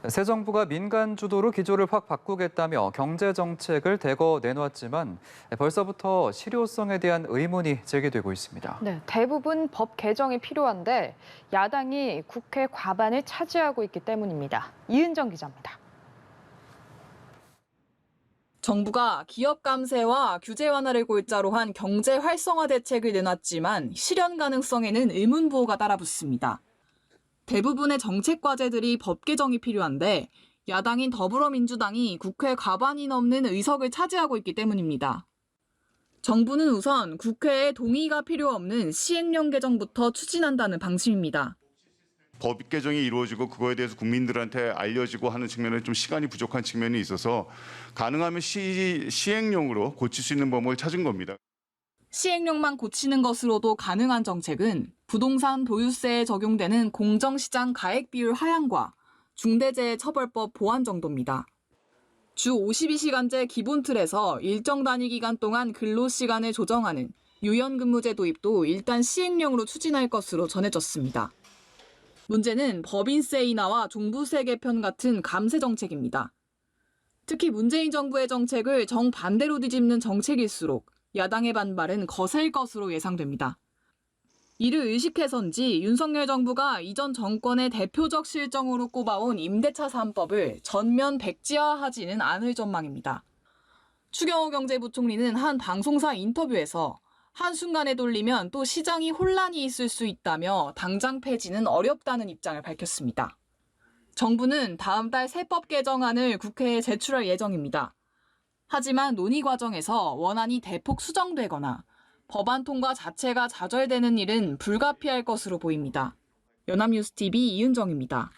새 정부가 민간 주도로 기조를 확 바꾸겠다며 경제 정책을 대거 내놓았지만 벌써부터 실효성에 대한 의문이 제기되고 있습니다. 네, 대부분 법 개정이 필요한데 야당이 국회 과반을 차지하고 있기 때문입니다. 이은정 기자입니다. 정부가 기업 감세와 규제 완화를 골자로 한 경제 활성화 대책을 내놨지만 실현 가능성에는 의문부호가 따라붙습니다. 대부분의 정책 과제들이 법 개정이 필요한데 야당인 더불어민주당이 국회 과반이 넘는 의석을 차지하고 있기 때문입니다. 정부는 우선 국회의 동의가 필요 없는 시행령 개정부터 추진한다는 방침입니다. 법 개정이 이루어지고 그거에 대해서 국민들한테 알려지고 하는 측면에 좀 시간이 부족한 측면이 있어서 가능하면 시행령으로 고칠 수 있는 방법을 찾은 겁니다. 시행령만 고치는 것으로도 가능한 정책은 부동산 보유세에 적용되는 공정시장 가액 비율 하향과 중대재해처벌법 보완 정도입니다. 주 52시간제 기본 틀에서 일정 단위 기간 동안 근로시간을 조정하는 유연근무제 도입도 일단 시행령으로 추진할 것으로 전해졌습니다. 문제는 법인세 인하와 종부세 개편 같은 감세 정책입니다. 특히 문재인 정부의 정책을 정반대로 뒤집는 정책일수록 야당의 반발은 거셀 것으로 예상됩니다. 이를 의식해서인지 윤석열 정부가 이전 정권의 대표적 실정으로 꼽아온 임대차 3법을 전면 백지화하지는 않을 전망입니다. 추경호 경제부총리는 한 방송사 인터뷰에서 한순간에 돌리면 또 시장이 혼란이 있을 수 있다며 당장 폐지는 어렵다는 입장을 밝혔습니다. 정부는 다음 달 세법 개정안을 국회에 제출할 예정입니다. 하지만 논의 과정에서 원안이 대폭 수정되거나 법안 통과 자체가 좌절되는 일은 불가피할 것으로 보입니다. 연합뉴스TV 이은정입니다.